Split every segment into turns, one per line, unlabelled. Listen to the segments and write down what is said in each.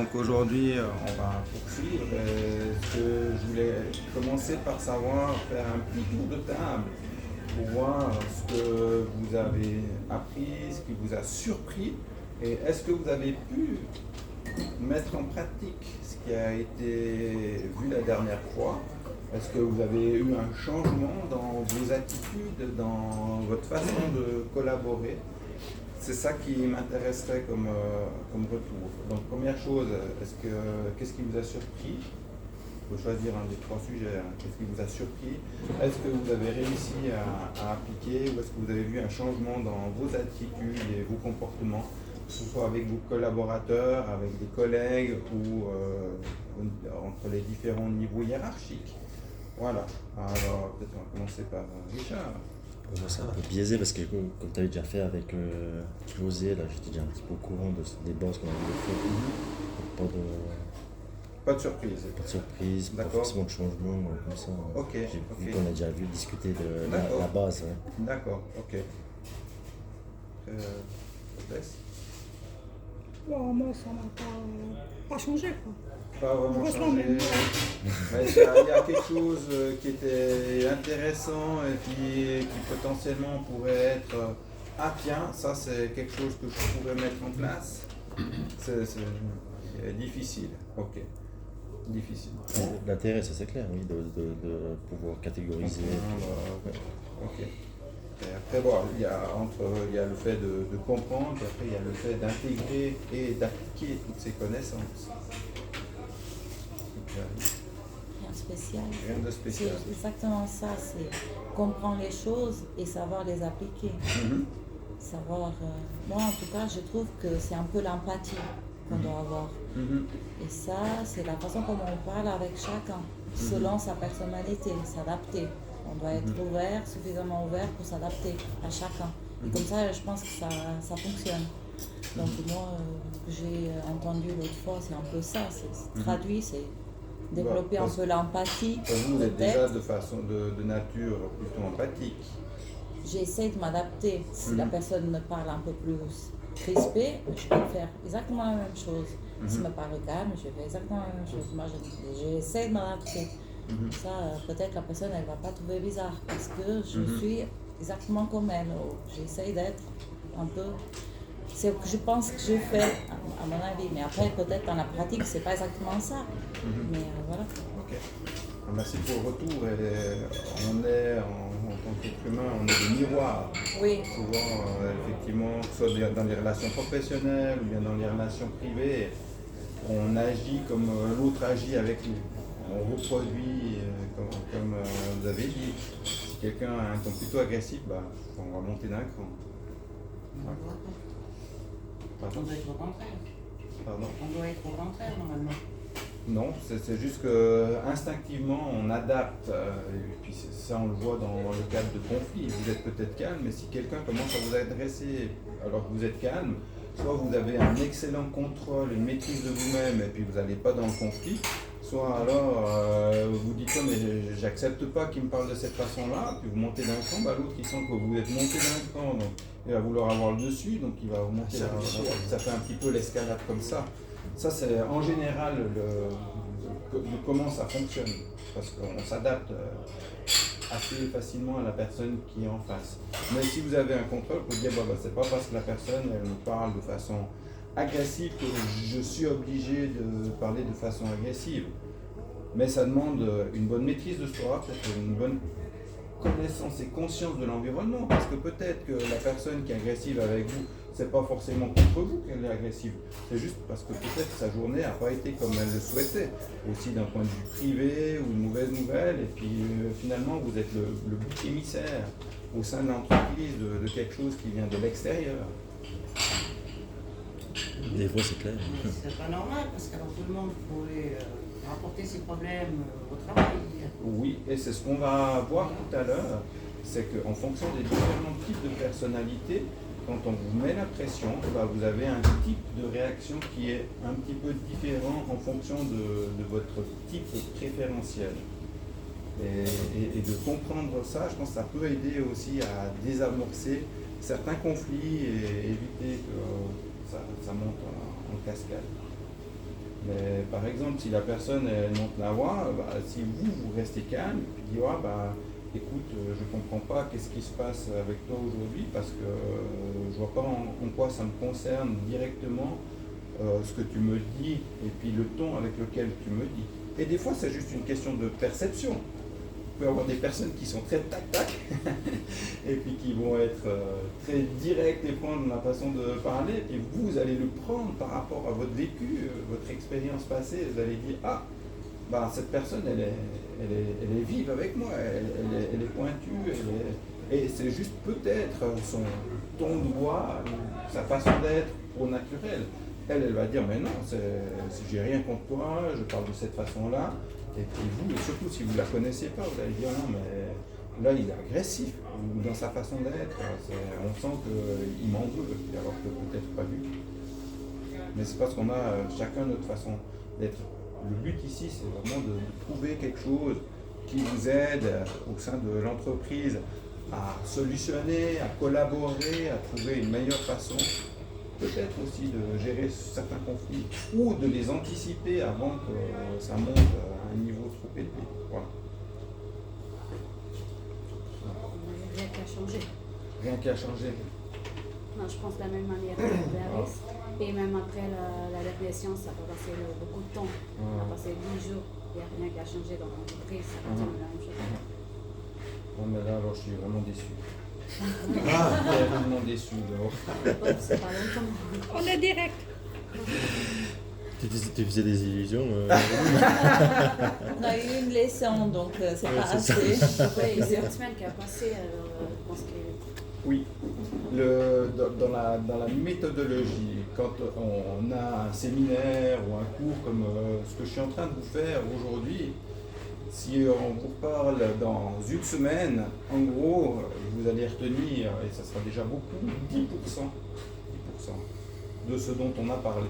Donc aujourd'hui, on va poursuivre. Ce que je voulais commencer par savoir, faire un petit tour de table pour voir ce que vous avez appris, ce qui vous a surpris, et est-ce que vous avez pu mettre en pratique ce qui a été vu la dernière fois. Est-ce que vous avez eu un changement dans vos attitudes, dans votre façon de collaborer? C'est ça qui m'intéresserait comme retour. Donc première chose, qu'est-ce qui vous a surpris? Il faut choisir un des trois sujets. Qu'est-ce qui vous a surpris? Est-ce que vous avez réussi à appliquer, ou est-ce que vous avez vu un changement dans vos attitudes et vos comportements, que ce soit avec vos collaborateurs, avec des collègues ou entre les différents niveaux hiérarchiques? Voilà. Alors peut-être on va commencer par Richard.
Pour moi, c'est un peu biaisé parce que comme tu avais déjà fait avec José, là j'étais déjà un petit peu au courant des bases qu'on avait fait. Donc,
Pas de surprise.
pas de surprise, pas
D'accord.
forcément de changement, comme ça.
Ok,
Vu
ok.
qu'on a déjà vu discuter de
D'accord.
la base. Ouais.
D'accord, ok. Laisse.
Bon, moi, ça n'a pas changé, quoi.
Pas vraiment
Franchement,
changé.
même
Mais il y a quelque chose qui était intéressant et qui potentiellement pourrait être ah tiens, ça c'est quelque chose que je pourrais mettre en place. C'est difficile. Ok. Difficile.
L'intérêt, ça c'est clair, oui, de pouvoir catégoriser.
Ok. Et après, bon, il y a le fait de comprendre, puis après il y a le fait d'intégrer et d'appliquer toutes ces connaissances.
Rien de spécial.
Rien de spécial.
C'est exactement ça, c'est comprendre les choses et savoir les appliquer. Savoir, moi en tout cas, je trouve que c'est un peu l'empathie qu'on doit avoir. Et ça, c'est la façon comment on parle avec chacun, selon sa personnalité, s'adapter. On doit être ouvert, suffisamment ouvert pour s'adapter à chacun. Et comme ça, je pense que ça fonctionne. Donc moi, j'ai entendu l'autre fois, c'est un peu ça, c'est traduit, c'est développer un peu l'empathie.
Vous êtes déjà de nature plutôt empathique.
J'essaie de m'adapter. Si la personne me parle un peu plus crispé, je peux faire exactement la même chose. S'il me parle calme, je fais exactement la même chose. Moi, j'essaie de m'adapter. Ça, peut-être la personne, elle ne va pas trouver bizarre parce que je suis exactement comme elle. J'essaie d'être un peu... C'est ce que je pense que je fais, à mon avis. Mais après, peut-être dans la pratique, c'est pas exactement ça. Mais voilà.
Ok. Merci pour le retour. On est, en tant qu'être humain, on est des miroirs.
Oui.
Souvent, effectivement, que ce soit dans les relations professionnelles ou bien dans les relations privées, on agit comme l'autre agit avec nous. On reproduit, comme vous avez dit. Si quelqu'un a un ton plutôt agressif, on va monter d'un cran. Ouais.
On doit être au contraire.
Pardon.
On doit être au contraire normalement.
Non, c'est juste que instinctivement on adapte, et puis ça on le voit dans le cadre de conflits. Vous êtes peut-être calme, mais si quelqu'un commence à vous adresser alors que vous êtes calme, soit vous avez un excellent contrôle, une maîtrise de vous-même, et puis vous n'allez pas dans le conflit, soit alors vous dites oh, mais j'accepte pas qu'il me parle de cette façon-là, puis vous montez d'un cran, l'autre il sent que vous êtes monté d'un cran, donc il va vouloir avoir le dessus, donc il va vous monter ça fait un petit peu l'escalade comme ça. Ça, c'est en général comment ça fonctionne, parce qu'on s'adapte assez facilement à la personne qui est en face. Mais si vous avez un contrôle, vous pouvez dire, c'est pas parce que la personne elle me parle de façon agressive que je suis obligé de parler de façon agressive. Mais ça demande une bonne maîtrise de soi, peut-être une bonne connaissance et conscience de l'environnement, parce que peut-être que la personne qui est agressive avec vous, c'est pas forcément contre vous qu'elle est agressive, c'est juste parce que peut-être sa journée n'a pas été comme elle le souhaitait, aussi d'un point de vue privé ou une mauvaise nouvelle, et puis finalement vous êtes le bouc émissaire au sein de l'entreprise de quelque chose qui vient de l'extérieur.
Des fois, c'est clair.
C'est pas normal parce qu'alors tout le monde pourrait rapporter ses problèmes au travail.
Oui, et c'est ce qu'on va voir tout à l'heure, c'est qu'en fonction des différents types de personnalités, quand on vous met la pression, vous avez un type de réaction qui est un petit peu différent en fonction de votre type préférentiel. Et de comprendre ça, je pense que ça peut aider aussi à désamorcer certains conflits et éviter que ça monte en cascade. Mais par exemple, si la personne elle monte la voix, bah, si vous restez calme, puis dites ah, bah, écoute, je comprends pas qu'est-ce qui se passe avec toi aujourd'hui parce que je vois pas en quoi ça me concerne directement ce que tu me dis et puis le ton avec lequel tu me dis. Et des fois, c'est juste une question de perception. Vous pouvez avoir des personnes qui sont très tac-tac et puis qui vont être très directes et prendre la façon de parler. Et vous allez le prendre par rapport à votre vécu, votre expérience passée. Vous allez dire ah, bah, cette personne, elle est vive avec moi, elle est pointue, et c'est juste peut-être son ton de voix, sa façon d'être au naturel. Elle va dire mais non, j'ai rien contre toi, je parle de cette façon-là. Et puis vous, et surtout si vous ne la connaissez pas, vous allez dire non mais là il est agressif, ou dans sa façon d'être, on sent qu'il m'en veut, alors que peut-être pas lui. Mais c'est parce qu'on a chacun notre façon d'être. Le but ici, c'est vraiment de trouver quelque chose qui vous aide au sein de l'entreprise à solutionner, à collaborer, à trouver une meilleure façon, peut-être aussi de gérer certains conflits ou de les anticiper avant que ça monte à un niveau trop élevé. Voilà.
Rien qu'à changer.
Rien qu'à changer.
Non, je pense de la même manière que Clarisse. Et même après la dépression, ça peut passer beaucoup de temps. Ça va passer 10 jours. Il n'y a rien qu'à changer dans l'entreprise, ça continue la même chose.
Bon, mais là, alors, je suis vraiment déçu. Vraiment déçu.
C'est pas longtemps.
On est direct.
Tu faisais des illusions.
On a eu une leçon, donc c'est pas
c'est ça.
assez.
Ouais, il y a une semaine qui a passé, alors je pense que.
Oui, dans la méthodologie, quand on a un séminaire ou un cours comme ce que je suis en train de vous faire aujourd'hui, si on vous parle dans une semaine, en gros, vous allez retenir, et ça sera déjà beaucoup, 10% de ce dont on a parlé.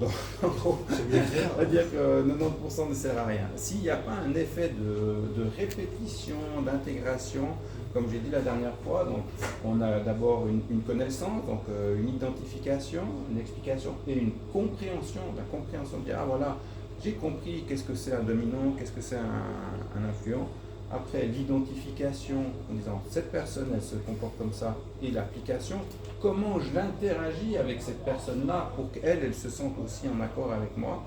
Donc, en gros, on va dire que 90% ne sert à rien. S'il n'y a pas un effet de répétition, d'intégration, comme j'ai dit la dernière fois, donc on a d'abord une connaissance, donc une identification, une explication et une compréhension. La compréhension de dire, ah voilà, j'ai compris qu'est-ce que c'est un dominant, qu'est-ce que c'est un influent. Après, l'identification en disant, cette personne, elle se comporte comme ça. Et l'application, comment je l'interagis avec cette personne-là pour qu'elle, elle se sente aussi en accord avec moi.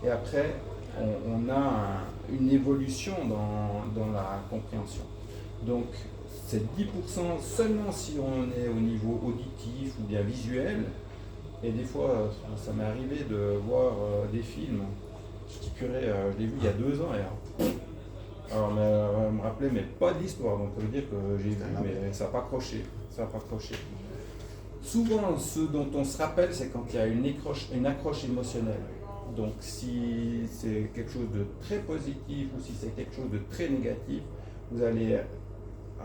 Et après, on a une évolution dans la compréhension. Donc, c'est 10% seulement si on est au niveau auditif ou bien visuel. Et des fois, ça m'est arrivé de voir des films. Je dis purée, je l'ai vu il y a 2 ans. Alors, elle me rappelait, mais pas de l'histoire. Donc, ça veut dire que j'ai vu, mais ça n'a pas accroché. Ça n'a pas accroché. Souvent, ce dont on se rappelle, c'est quand il y a une accroche émotionnelle. Donc, si c'est quelque chose de très positif ou si c'est quelque chose de très négatif, vous allez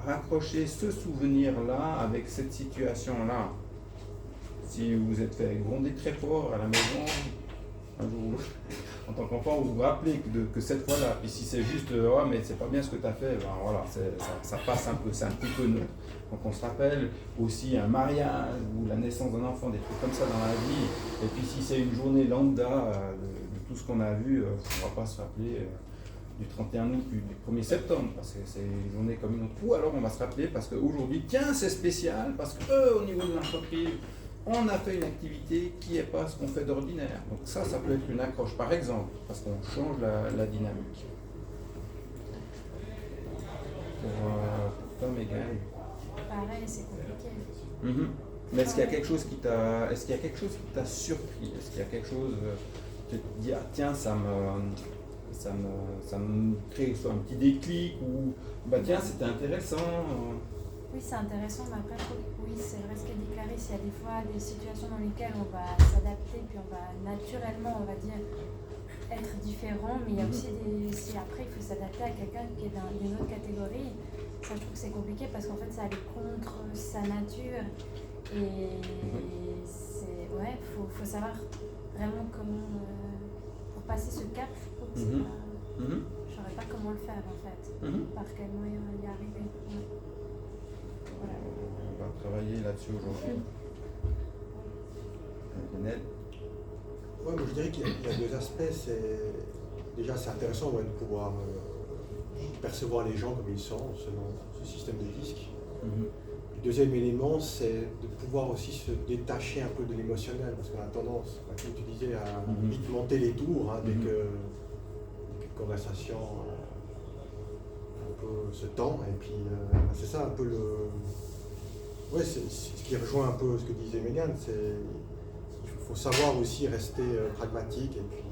raccrocher ce souvenir-là avec cette situation-là. Si vous êtes fait gronder très fort à la maison, un jour en tant qu'enfant, vous vous rappelez que cette fois-là, puis si c'est juste oh, mais c'est pas bien ce que tu as fait, ben voilà, ça passe un peu, c'est un petit peu neutre. Donc on se rappelle aussi un mariage ou la naissance d'un enfant, des trucs comme ça dans la vie. Et puis si c'est une journée lambda de tout ce qu'on a vu, on ne va pas se rappeler du 31 août, du 1er septembre, parce que c'est une journée comme une autre. Ou alors on va se rappeler parce qu'aujourd'hui, tiens, c'est spécial, parce qu'au niveau de l'entreprise, on a fait une activité qui n'est pas ce qu'on fait d'ordinaire. Donc ça peut être une accroche, par exemple, parce qu'on change la dynamique. Pour Tom et Gaël.
Pareil, c'est compliqué.
Mais est-ce qu'il y a quelque chose qui t'a surpris? Est-ce qu'il y a quelque chose qui te dit ah tiens ça me crée soit un petit déclic ou bah tiens c'était intéressant.
Oui, c'est intéressant, mais après, oui, c'est vrai ce qu'a dit Clarisse, il y a des fois des situations dans lesquelles on va s'adapter, puis on va naturellement, on va dire, être différent, mais il y a aussi si après il faut s'adapter à quelqu'un qui est d'une autre catégorie, ça je trouve que c'est compliqué parce qu'en fait ça allait contre sa nature, et c'est, ouais, faut savoir vraiment comment, pour passer ce cap, je trouve que c'est pas, je saurais pas comment le faire en fait, par quel moyen y arriver. Ouais. Voilà.
On va travailler là-dessus aujourd'hui. Lionel.
Ouais, moi je dirais qu'il y a deux aspects. Déjà, c'est intéressant de pouvoir percevoir les gens comme ils sont selon ce système de disques. Le deuxième élément, c'est de pouvoir aussi se détacher un peu de l'émotionnel, parce qu'on a tendance, comme tu disais, à vite monter les tours dès que une conversation un peu se tend. Et puis, c'est ça un peu le. Ouais, c'est ce qui rejoint un peu ce que disait Mégane, c'est il faut savoir aussi rester pragmatique et puis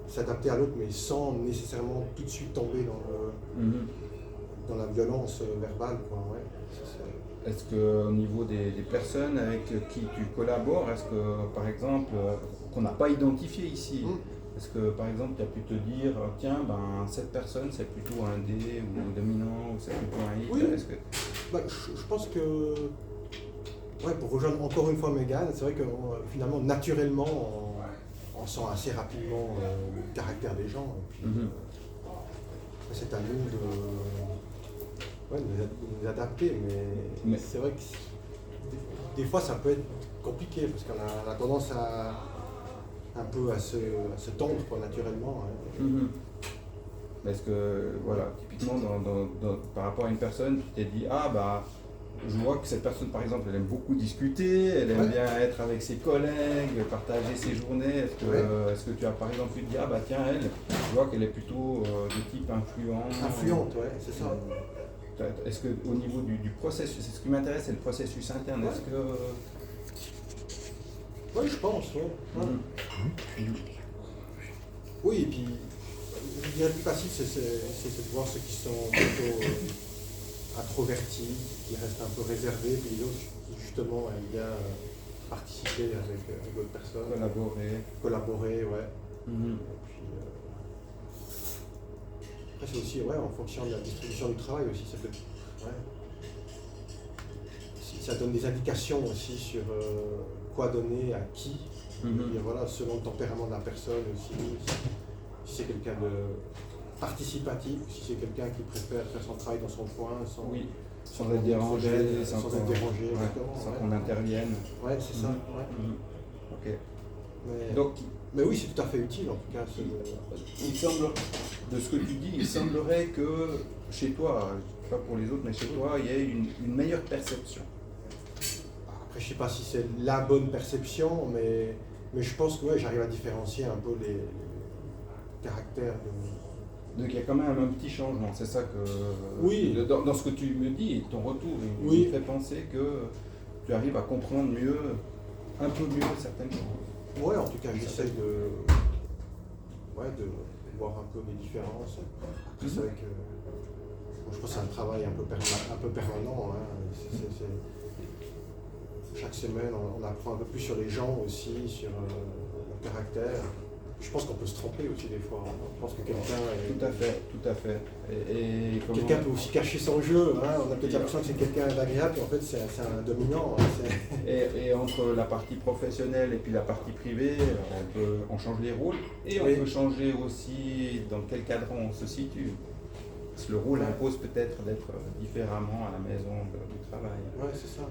s'adapter à l'autre, mais sans nécessairement tout de suite tomber dans la violence verbale, quoi. Ouais,
est-ce qu'au niveau des personnes avec qui tu collabores, est-ce que par exemple, qu'on n'a pas identifié ici, est-ce que par exemple tu as pu te dire, tiens, cette personne c'est plutôt un D ou dominant ou c'est plutôt un I?
Oui.
Est-ce que...
je pense que, ouais, pour rejoindre encore une fois Mégane, c'est vrai que finalement, naturellement, on sent assez rapidement le caractère des gens. Et puis, c'est à nous de nous adapter, mais c'est vrai que des fois ça peut être compliqué parce qu'on a tendance un peu à se tendre naturellement.
Parce que, voilà, typiquement, par rapport à une personne, tu t'es dit, je vois que cette personne, par exemple, elle aime beaucoup discuter, elle aime bien être avec ses collègues, partager ses journées. Est-ce que tu as, par exemple, pu te dire, tiens, elle, je vois qu'elle est plutôt de type influent.
Influente, ouais, c'est ça.
Est-ce qu'au niveau du processus, c'est ce qui m'intéresse, c'est le processus interne. Est-ce que...
Oui, je pense, Oui, et puis, je dirais le plus facile, c'est de voir ceux qui sont plutôt introvertis, qui restent un peu réservés, puis les autres qui justement aiment bien participer avec d'autres personnes. Collaborer, ouais. Et puis, après, c'est aussi en fonction de la distribution du travail aussi, ça peut. Ça donne des indications aussi sur quoi donner à qui. Et voilà, selon le tempérament de la personne aussi, si c'est quelqu'un de participatif, si c'est quelqu'un qui préfère faire son travail dans son coin
sans être dérangé, sans qu'on intervienne.
Ouais, c'est ça.
Ok.
Mais oui, c'est tout à fait utile en tout cas.
Il semble, de ce que tu dis, il semblerait que chez toi, pas pour les autres, mais chez toi, il y ait une meilleure perception.
Après, je sais pas si c'est la bonne perception, mais je pense que j'arrive à différencier un peu les caractères de...
Donc il y a quand même un petit changement, c'est ça que...
Oui.
Dans ce que tu me dis, ton retour, il me fait penser que tu arrives à comprendre un peu mieux certaines choses.
Ouais, en tout cas, j'essaie de voir un peu les différences. Après, c'est vrai que je pense que c'est un travail un peu permanent. Chaque semaine, on apprend un peu plus sur les gens aussi, sur leur caractère. Je pense qu'on peut se tromper aussi des fois. Je pense que quelqu'un est...
Tout à fait. Et
quelqu'un peut aussi cacher son jeu. On a peut-être l'impression que c'est quelqu'un d'agréable, mais en fait c'est un dominant.
Et entre la partie professionnelle et puis la partie privée, on change les rôles et on peut changer aussi dans quel cadre on se situe. Parce que le rôle impose peut-être d'être différemment à la maison du travail.
Ouais, c'est ça.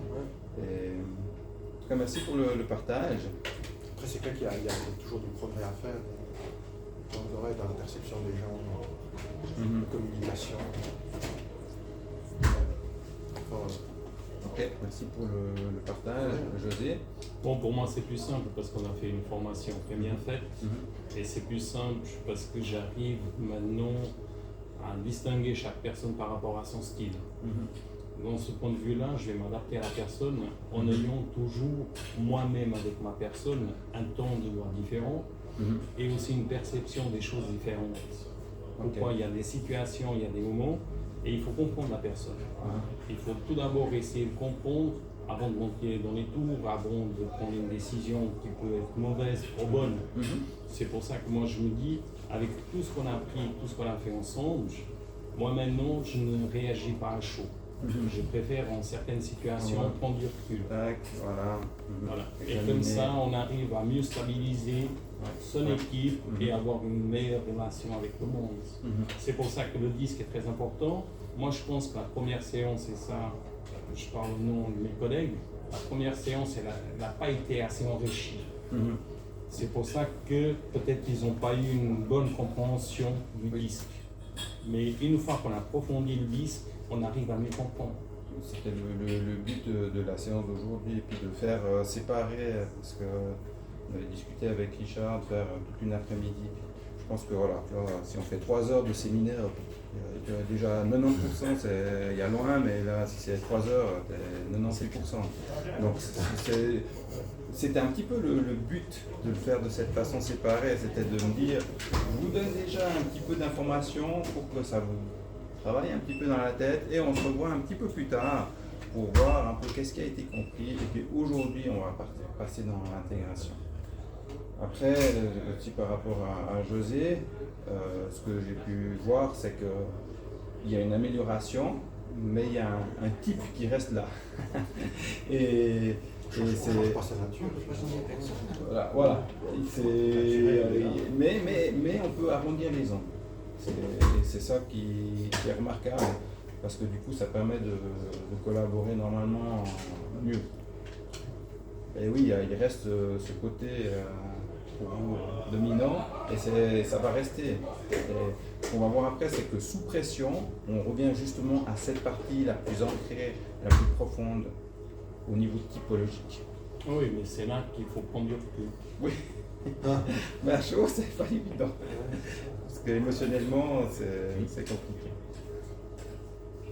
Et, en tout cas, merci pour le partage.
Après, c'est clair qu'il y a toujours du progrès à faire dans la perception des gens, la communication.
Ok, merci pour le partage, José.
Bon, pour moi, c'est plus simple parce qu'on a fait une formation très bien faite. Et c'est plus simple parce que j'arrive maintenant à distinguer chaque personne par rapport à son style. Dans ce point de vue-là, je vais m'adapter à la personne en ayant toujours moi-même avec ma personne un temps de voix différent et aussi une perception des choses différentes. Pourquoi il y a des situations, il y a des moments et il faut comprendre la personne. Il faut tout d'abord essayer de comprendre avant de monter dans les tours, avant de prendre une décision qui peut être mauvaise ou bonne. C'est pour ça que moi je me dis, avec tout ce qu'on a appris, tout ce qu'on a fait ensemble, moi maintenant je ne réagis pas à chaud. Je préfère en certaines situations prendre du recul. Voilà. Et comme ça, on arrive à mieux stabiliser son équipe et avoir une meilleure relation avec le monde. C'est pour ça que le disque est très important. Moi, je pense que la première séance, et ça, je parle au nom de mes collègues, la première séance, elle n'a pas été assez enrichie. C'est pour ça que peut-être qu'ils n'ont pas eu une bonne compréhension du disque. Mais une fois qu'on approfondit le disque, on arrive à mieux comprendre.
C'était le but de la séance d'aujourd'hui, et puis de faire séparer, parce qu'on avait discuté avec Richard, de faire toute une après-midi. Je pense que voilà, tu vois, si on fait 3 heures de séminaire, déjà 90%, il y a loin, mais là, si c'est 3 heures, t'es 98%. Donc c'était un petit peu le but de le faire de cette façon séparée, c'était de me dire, je vous donne déjà un petit peu d'informations pour que ça vous travaille un petit peu dans la tête, et on se revoit un petit peu plus tard pour voir un peu qu'est-ce qui a été compris, et puis aujourd'hui, on va passer dans l'intégration. Après, aussi par rapport à José, ce que j'ai pu voir, c'est qu'il y a une amélioration, mais il y a un type qui reste là. et c'est
pas sa nature.
voilà. Mais on peut arrondir les angles. C'est ça qui est remarquable, parce que du coup, ça permet de collaborer normalement mieux. Et oui, il reste ce côté pour vous dominant, et ça va rester. Et ce qu'on va voir après, c'est que sous pression, on revient justement à cette partie la plus ancrée, la plus profonde au niveau typologique.
Oui, mais c'est là qu'il faut prendre du recul.
Oui, mais à chaud, c'est pas évident. Parce qu'émotionnellement, c'est compliqué.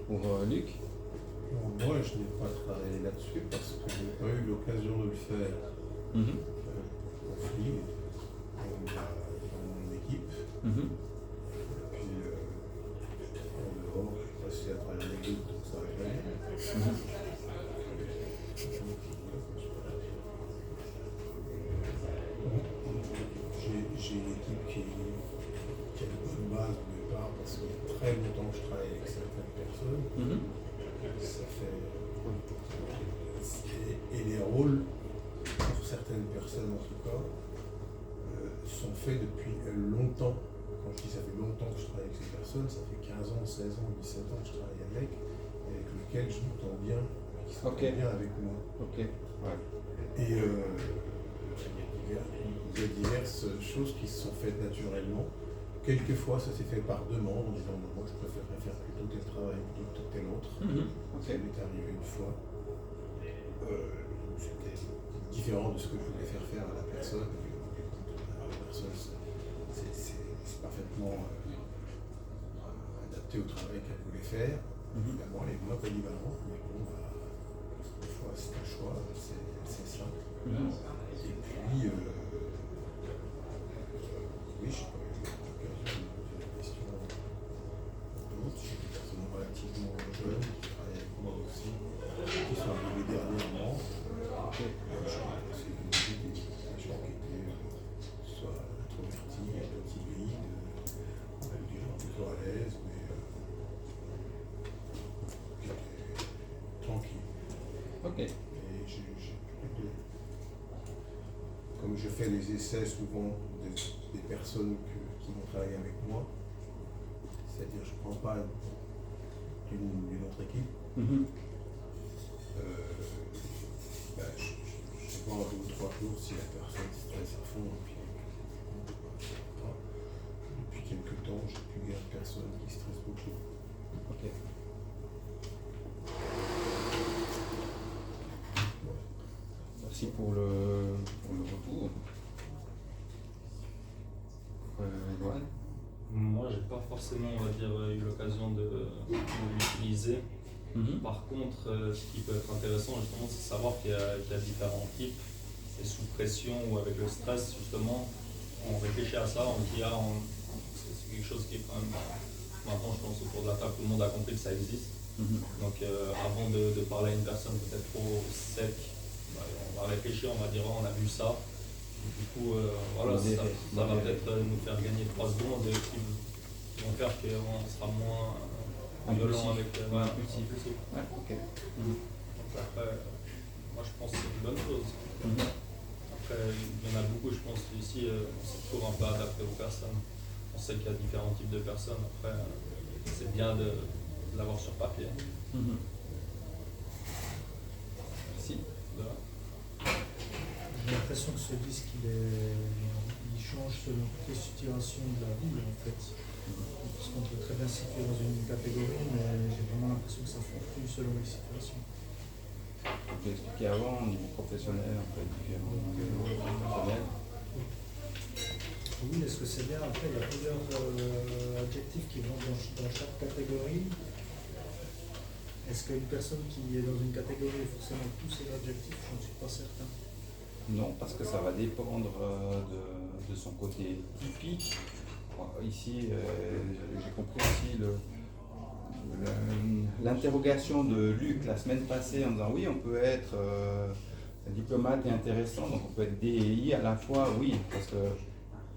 Pour Luc?
Moi, je n'ai pas travaillé là-dessus parce que je n'ai pas eu l'occasion de le faire. Conflit dans mon équipe. Puis en dehors, je suis passé à travers les groupes, donc ça va bien. J'ai une équipe qui a une bonne base au départ parce qu'il y a très longtemps que je travaille avec certaines personnes. Ça fait. Et les rôles, pour certaines personnes en tout cas, sont faits depuis longtemps. Quand je dis ça fait longtemps que je travaille avec ces personnes, ça fait 15 ans, 16 ans, 17 ans que je travaille avec lesquels je m'entends bien, qui s'entendent bien avec moi.
Ouais.
Et il y a diverses choses qui se sont faites naturellement. Quelquefois, ça s'est fait par demande, en disant moi je préférerais faire plutôt tel travail plutôt que tel autre. Ça m'est arrivé une fois. C'était différent de ce que je voulais faire à la personne. La personne, c'est parfaitement adapté au travail qu'elle voulait faire. Évidemment, elle est moins polyvalente, mais bon, des fois c'est un choix, c'est ça. Et puis, oui, je sais pas. Relativement jeunes qui travaillent avec moi aussi, qui sont arrivés dernièrement. C'est des gens qui étaient soit introvertis, timides, des gens plutôt à l'aise, mais qui étaient tranquilles. Et comme je fais les essais souvent des personnes qui vont travailler avec moi, c'est-à-dire je ne prends pas d'une autre équipe. Je vois en 2 ou 3 jours si la personne stresse à fond, et puis depuis quelques temps, j'ai plus guère de personne qui stresse beaucoup.
Merci pour le retour. Edouard?
Moi, j'ai pas forcément, on va dire, eu l'occasion de l'utiliser. Par contre, ce qui peut être intéressant, justement, c'est de savoir qu'il y a différents types. Et sous pression ou avec le stress, justement, on réfléchit à ça, on dit, c'est quelque chose qui est quand même, maintenant, je pense, autour de la table, tout le monde a compris que ça existe. Donc, avant de parler à une personne peut-être trop sec, on va réfléchir, on va dire, on a vu ça. Du coup, voilà, ça va peut-être nous faire gagner 3 secondes qui vont faire qu'on sera moins violent avec impulsif. Donc après, moi je pense que c'est une bonne chose. Après, il y en a beaucoup, je pense, ici, on s'est toujours un peu adapté aux personnes. On sait qu'il y a différents types de personnes. Après, c'est bien de l'avoir sur papier.
Merci.
J'ai l'impression que ce disque, il change selon toutes les situations de la vie, en fait. Parce qu'on peut très bien se situer dans une catégorie, mais j'ai vraiment l'impression que ça fluctue selon les situations.
Comme j'ai expliqué avant, au niveau professionnel, on peut être différent au niveau personnel.
Oui, est-ce que c'est bien? Après, il y a plusieurs adjectifs qui vont dans chaque catégorie. Est-ce qu'une personne qui est dans une catégorie est forcément tous ces adjectifs? Je ne suis pas certain.
Non, parce que ça va dépendre de son côté typique. Ici, j'ai compris aussi l'interrogation de Luc la semaine passée en disant oui, on peut être diplomate et intéressant, donc on peut être DEI à la fois, oui, parce que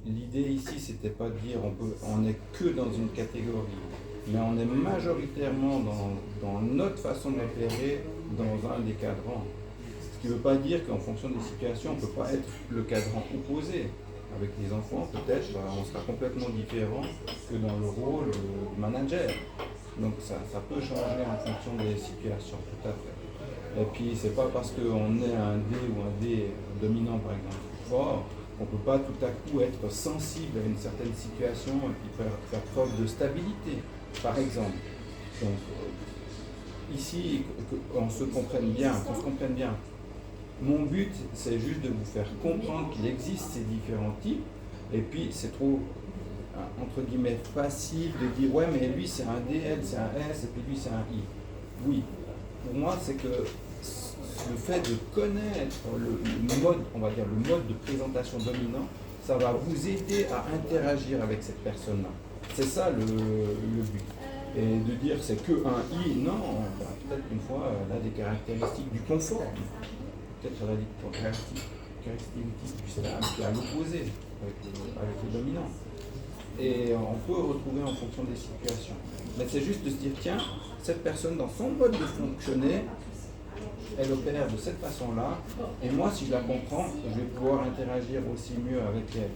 l'idée ici, c'était pas de dire on n'est que dans une catégorie, mais on est majoritairement dans notre façon d'opérer dans un des cadrans. Ce qui ne veut pas dire qu'en fonction des situations, on ne peut pas être le cadran opposé. Avec les enfants, peut-être, on sera complètement différent que dans le rôle de manager. Donc ça peut changer en fonction des situations, tout à fait. Et puis, c'est pas parce qu'on est un D ou un D dominant, par exemple, fort, qu'on ne peut pas tout à coup être sensible à une certaine situation et puis faire preuve de stabilité, par exemple. Donc, ici, qu'on se comprenne bien, Mon but, c'est juste de vous faire comprendre qu'il existe ces différents types, et puis c'est trop, entre guillemets, facile de dire ouais, mais lui c'est un D, elle c'est un S, et puis lui c'est un I. Oui, pour moi, c'est que le fait de connaître le mode, on va dire le mode de présentation dominant, ça va vous aider à interagir avec cette personne-là. C'est ça le but. Et de dire c'est que un I, non, peut-être qu'une fois, elle a des caractéristiques du confort. Peut-être elle a des caractéristiques du slam qui est à l'opposé avec le dominant. Et on peut retrouver en fonction des situations. Mais c'est juste de se dire, tiens, cette personne dans son mode de fonctionner, elle opère de cette façon-là, et moi si je la comprends, je vais pouvoir interagir aussi mieux avec elle.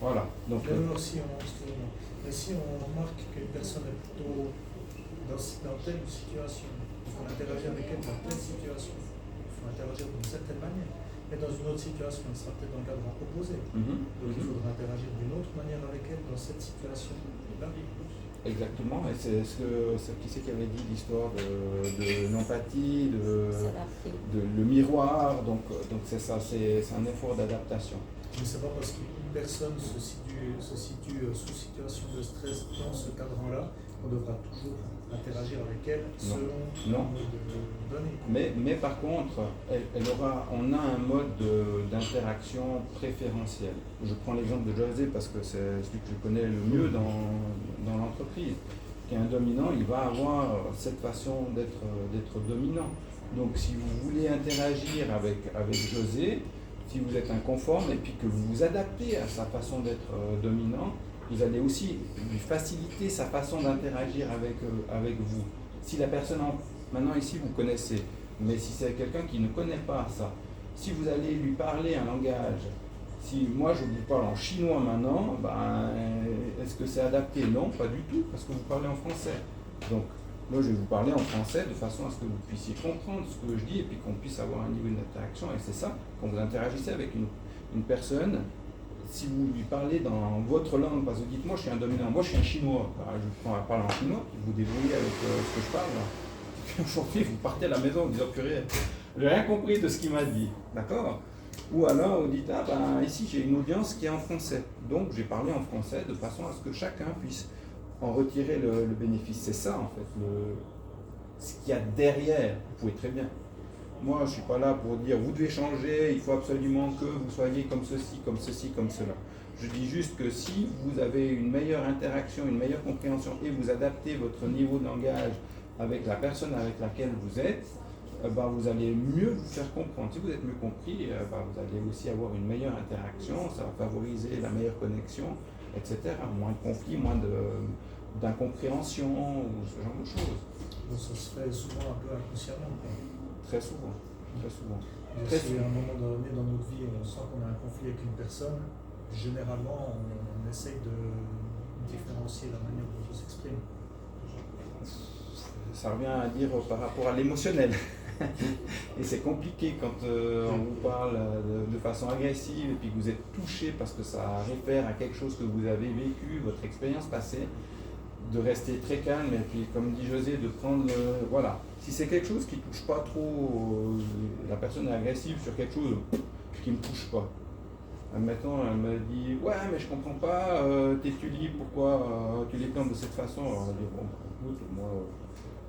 Voilà. Donc,
si on remarque qu'une personne est plutôt dans telle situation, il faut interagir avec elle dans telle situation. Interagir d'une certaine manière, mais dans une autre situation, elle sera peut-être dans le cadre opposé. Donc il faudra interagir d'une autre manière avec elle dans cette situation-là.
Exactement, et c'est qui c'est qui avait dit l'histoire de l'empathie, le miroir, donc c'est ça, c'est un effort d'adaptation.
Mais c'est pas parce qu'une personne se situe sous situation de stress dans ce cadre-là qu'on devra toujours interagir avec elle selon le mode donné.
Mais par contre, on a un mode d'interaction préférentiel. Je prends l'exemple de José parce que c'est celui que je connais le mieux dans l'entreprise. Qui est un dominant, il va avoir cette façon d'être dominant. Donc si vous voulez interagir avec José, si vous êtes inconforme et puis que vous vous adaptez à sa façon d'être dominant, vous allez aussi lui faciliter sa façon d'interagir avec vous. Si la personne, maintenant ici vous connaissez, mais si c'est quelqu'un qui ne connaît pas ça, si vous allez lui parler un langage, si moi je vous parle en chinois maintenant, est-ce que c'est adapté? Non, pas du tout, parce que vous parlez en français. Donc moi je vais vous parler en français de façon à ce que vous puissiez comprendre ce que je dis et puis qu'on puisse avoir un niveau d'interaction. Et c'est ça, quand vous interagissez avec une personne, si vous lui parlez dans votre langue, parce que vous dites moi je suis un dominant, moi je suis un chinois, je parle en chinois, puis vous débrouillez avec ce que je parle. Puis aujourd'hui vous partez à la maison en disant purée, j'ai rien compris de ce qu'il m'a dit, d'accord? Ou alors vous dites ici j'ai une audience qui est en français, donc j'ai parlé en français de façon à ce que chacun puisse en retirer le bénéfice. C'est ça en fait, ce qu'il y a derrière, vous pouvez très bien. Moi, je ne suis pas là pour dire vous devez changer, il faut absolument que vous soyez comme ceci, comme cela. Je dis juste que si vous avez une meilleure interaction, une meilleure compréhension et vous adaptez votre niveau de langage avec la personne avec laquelle vous êtes, vous allez mieux vous faire comprendre. Si vous êtes mieux compris, vous allez aussi avoir une meilleure interaction, ça va favoriser la meilleure connexion, etc. Moins de conflits, moins d'incompréhension ou ce genre de choses.
Donc ça se fait souvent un peu inconsciemment.
Très souvent.
Si à un moment donné dans notre vie on sent qu'on a un conflit avec une personne, généralement on essaye de différencier la manière dont on s'exprime.
Ça revient à dire par rapport à l'émotionnel. Et c'est compliqué quand on vous parle de façon agressive et puis que vous êtes touché parce que ça réfère à quelque chose que vous avez vécu, votre expérience passée, de rester très calme et puis, comme dit José, de prendre voilà. Si c'est quelque chose qui ne touche pas trop, la personne est agressive sur quelque chose qui ne me touche pas. Admettons, elle me dit « Ouais, mais je comprends pas, tes tulipes, pourquoi tu les plantes de cette façon ?» Alors, elle va dire « Bon, écoute, moi,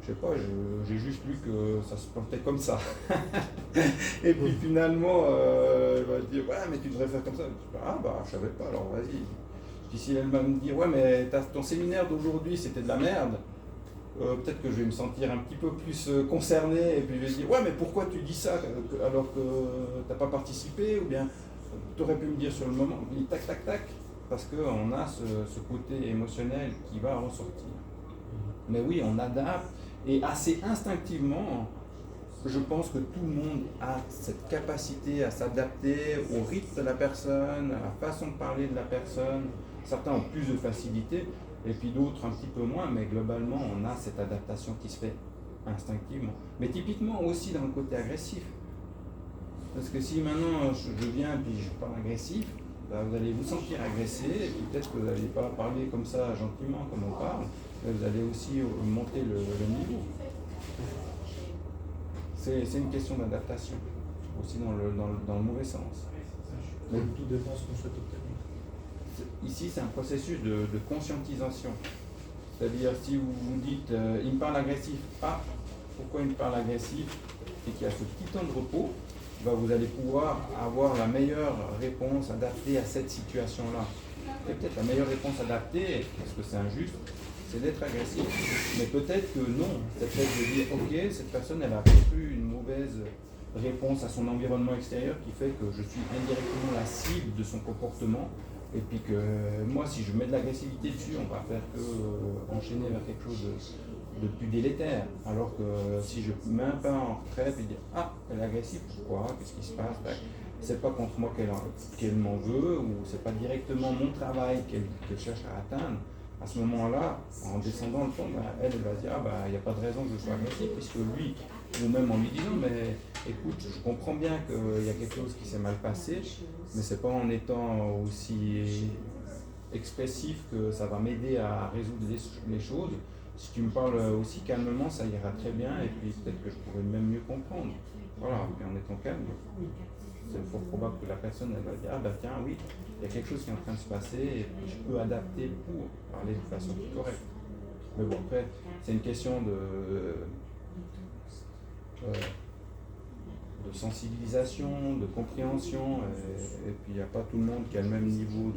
je sais pas, j'ai juste lu que ça se plantait comme ça. » Et puis finalement, elle va dire « Ouais, mais tu devrais faire comme ça. » Ah bah, je savais pas, alors vas-y. Puis si elle va me dire « Ouais, mais ton séminaire d'aujourd'hui, c'était de la merde. » Peut-être que je vais me sentir un petit peu plus concerné et puis je vais dire « Ouais, mais pourquoi tu dis ça alors que tu n'as pas participé ?» ou bien tu aurais pu me dire sur le moment, tac, tac, tac, parce qu'on a ce côté émotionnel qui va ressortir. Mais oui, on adapte, et assez instinctivement, je pense que tout le monde a cette capacité à s'adapter au rythme de la personne, à la façon de parler de la personne. Certains ont plus de facilité, et puis d'autres un petit peu moins, mais globalement, on a cette adaptation qui se fait instinctivement. Mais typiquement aussi dans le côté agressif. Parce que si maintenant je viens et je parle agressif, bah vous allez vous sentir agressé, et puis peut-être que vous n'allez pas parler comme ça gentiment comme on parle, mais vous allez aussi monter le niveau. C'est une question d'adaptation, aussi dans le mauvais sens.
Mais tout dépend de ce qu'on souhaite obtenir.
Ici, c'est un processus de conscientisation. C'est-à-dire, si vous vous dites, il me parle agressif, ah, pourquoi il me parle agressif, et qu'il y a ce petit temps de repos, bah, vous allez pouvoir avoir la meilleure réponse adaptée à cette situation-là. Et peut-être la meilleure réponse adaptée, parce que c'est injuste, c'est d'être agressif. Mais peut-être que non, c'est peut-être de dire, ok, cette personne, elle a eu une mauvaise réponse à son environnement extérieur qui fait que je suis indirectement la cible de son comportement. Et puis que moi, si je mets de l'agressivité dessus, on va faire que enchaîner vers quelque chose de plus délétère. Alors que si je mets un pas en retrait et dire « Ah, elle est agressive, pourquoi? Qu'est-ce qui se passe ?» C'est pas contre moi qu'elle m'en veut, ou c'est pas directement mon travail qu'elle cherche à atteindre. À ce moment-là, en descendant le fond, elle va dire « Ah, bah, il n'y a pas de raison que je sois agressif, puisque lui, ou même en lui disant, mais écoute, je comprends bien qu'il y a quelque chose qui s'est mal passé, mais c'est pas en étant aussi expressif que ça va m'aider à résoudre les choses. Si tu me parles aussi calmement, ça ira très bien, et puis peut-être que je pourrais même mieux comprendre. Voilà, et en étant calme, c'est fort probable que la personne elle va dire, ah bah tiens, oui, il y a quelque chose qui est en train de se passer, et puis je peux adapter pour parler de façon plus correcte. Mais bon, après, c'est une question de sensibilisation, de compréhension, et puis il n'y a pas tout le monde qui a le même niveau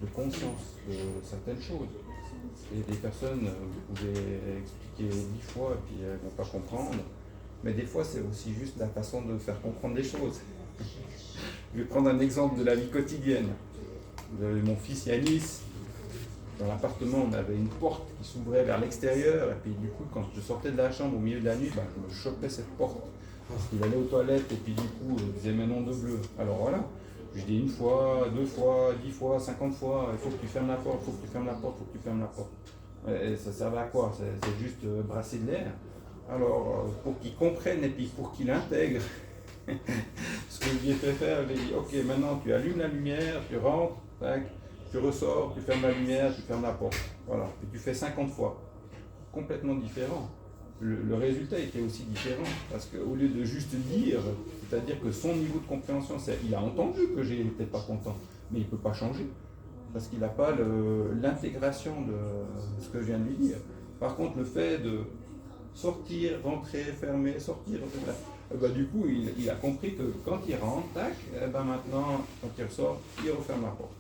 de conscience de certaines choses. Et des personnes, vous pouvez expliquer 10 fois et puis elles ne vont pas comprendre, mais des fois c'est aussi juste la façon de faire comprendre les choses. Je vais prendre un exemple de la vie quotidienne. Mon fils Yanis, dans l'appartement, on avait une porte qui s'ouvrait vers l'extérieur, et puis du coup, quand je sortais de la chambre au milieu de la nuit, je me chopais cette porte. Parce qu'il allait aux toilettes, et puis du coup, il disait mais non de bleu. Alors voilà, je dis 1 fois, 2 fois, 10 fois, 50 fois, il faut que tu fermes la porte, il faut que tu fermes la porte, il faut que tu fermes la porte. Et ça servait à quoi? C'est juste brasser de l'air. Alors, pour qu'il comprenne et puis pour qu'il intègre, ce que je lui ai fait faire, je lui ai dit, ok, maintenant tu allumes la lumière, tu rentres, tac, tu ressors, tu fermes la lumière, tu fermes la porte. Voilà, et tu fais 50 fois. Complètement différent. Le résultat était aussi différent, parce qu'au lieu de juste dire, c'est-à-dire que son niveau de compréhension, il a entendu que j'étais pas content, mais il ne peut pas changer, parce qu'il n'a pas l'intégration de ce que je viens de lui dire. Par contre, le fait de sortir, rentrer, fermer, sortir, du coup, il a compris que quand il rentre, tac, maintenant, quand il ressort, il referme la porte.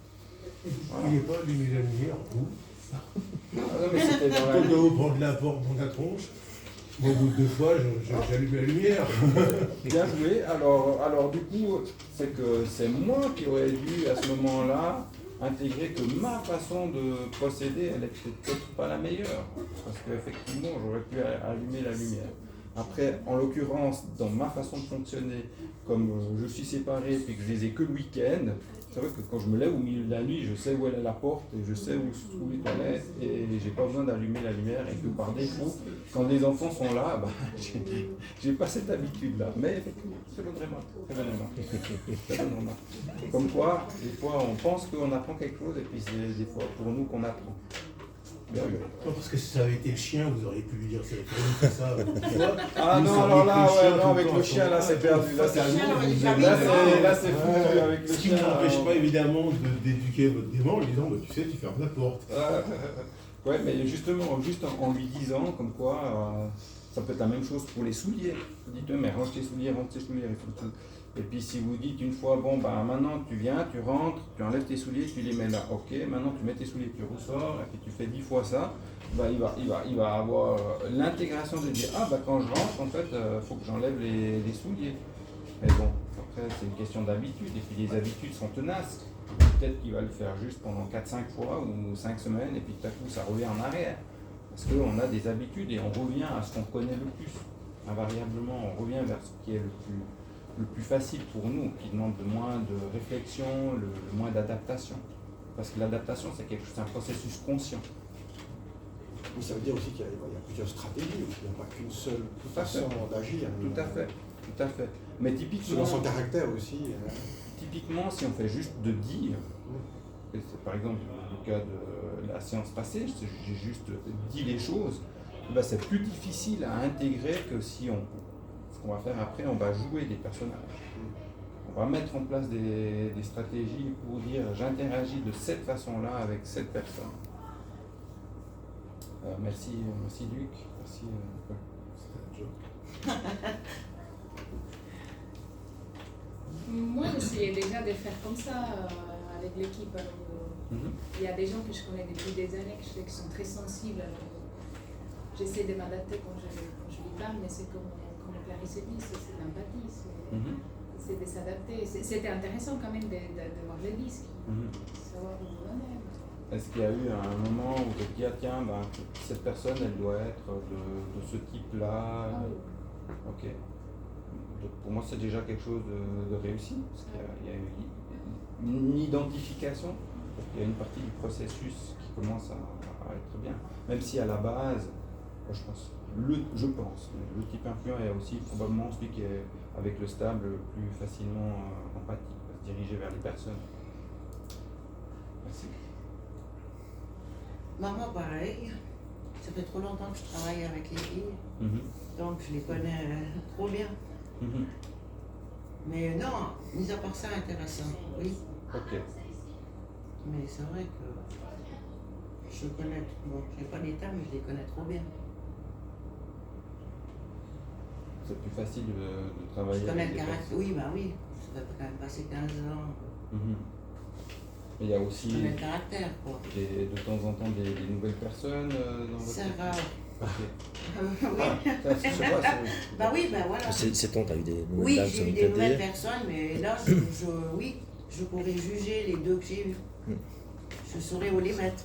Voilà. Il n'est pas allumé la lumière, vous.
Non, mais c'était dans la...
Quand on vous prendre la porte dans la tronche, au bout de 2 fois, j'allume la lumière.
Bien joué. Alors du coup, c'est que c'est moi qui aurais dû, à ce moment-là, intégrer que ma façon de procéder, elle n'était peut-être pas la meilleure. Parce qu'effectivement, j'aurais pu allumer la lumière. Après, en l'occurrence, dans ma façon de fonctionner, comme je suis séparé et que je les ai que le week-end, C'est vrai que quand je me lève au milieu de la nuit, je sais où est la porte et je sais où sont les toilettes et j'ai pas besoin d'allumer la lumière et que par défaut, quand les enfants sont là, bah, j'ai pas cette habitude-là. Mais effectivement, c'est bonne remarque. Très bonne remarque. Très bonne remarque. Comme quoi, des fois, on pense qu'on apprend quelque chose et puis c'est des fois pour nous qu'on apprend.
Non, parce que si ça avait été le chien, vous auriez pu lui dire c'est ça.
Ah non, alors là, ouais, non, avec le chien, là, c'est perdu. Là, c'est foutu avec le chien.
Ce qui ne vous empêche pas évidemment d'éduquer votre démon en lui disant, bah, tu sais, tu fermes la porte.
Ouais, mais justement, juste en lui disant, comme quoi, ça peut être la même chose pour les souliers. Vous dites, mais range tes souliers. Et puis si vous dites une fois, bon, bah maintenant tu viens, tu rentres, tu enlèves tes souliers, tu les mets là. Ok, maintenant tu mets tes souliers, tu ressors, et puis tu fais 10 fois ça, bah, il va avoir l'intégration de dire, ah bah quand je rentre, en fait, faut que j'enlève les souliers. Mais bon, après c'est une question d'habitude, et puis les habitudes sont tenaces. Peut-être qu'il va le faire juste pendant 4-5 fois ou 5 semaines, et puis tout à coup ça revient en arrière. Parce qu'on a des habitudes et on revient à ce qu'on connaît le plus. Invariablement, on revient vers ce qui est le plus facile pour nous, qui demande le moins de réflexion, le moins d'adaptation. Parce que l'adaptation, c'est un processus conscient.
Mais ça veut dire aussi qu'il y a plusieurs stratégies, il n'y a pas qu'une seule façon d'agir.
Tout à fait. Mais typiquement,
selon son caractère aussi.
Typiquement, si on fait juste de dire, et c'est par exemple le cas de la séance passée, j'ai juste dit les choses, ben c'est plus difficile à intégrer que si ce qu'on va faire après, on va jouer des personnages. On va mettre en place des stratégies pour dire j'interagis de cette façon-là avec cette personne. Merci Luc. Merci.
Moi, j'essayais déjà de faire comme ça avec l'équipe. Il y a des gens que je connais depuis des années que je sais qui sont très sensibles. J'essaie de m'adapter quand je lui parle, mais c'est comme Clarisse dit, c'est l'empathie, c'est de s'adapter. C'était intéressant quand même de voir le disque, savoir où on est.
Est-ce qu'il y a eu un moment où vous avez dit, ah tiens, ben, cette personne, elle doit être de ce type-là? Ok. Donc, pour moi, c'est déjà quelque chose de réussi, parce qu'il y a eu une identification, il y a une partie du processus qui commence à être bien. Même si à la base, je pense, le type influent est aussi probablement celui qui est avec le stable le plus facilement empathique, à se diriger vers les personnes. Merci.
Maman, pareil. Ça fait trop longtemps que je travaille avec les filles, donc je les connais trop bien. Mais non, mis à part ça, intéressant, oui.
Ok.
Mais c'est vrai que je connais, bon, je n'ai pas les termes, mais je les connais trop bien.
C'est plus facile de travailler.
Je connais
avec
le
des
caractère,
personnes.
oui, bah oui, ça fait quand même passer 15 ans.
Il y a aussi
Je connais le caractère, quoi.
de temps en temps des nouvelles personnes dans votre
C'est
équipe.
rare.
Ok.
Oui.
Je sais pas,
Bah oui, ben voilà.
C'est ton, t'as eu des nouvelles
Oui,
dames
j'ai
sur
eu
une
des
tête
nouvelles
d'hier.
personnes, mais là, je pourrais juger les deux que j'ai eus. Je saurais où les mettre.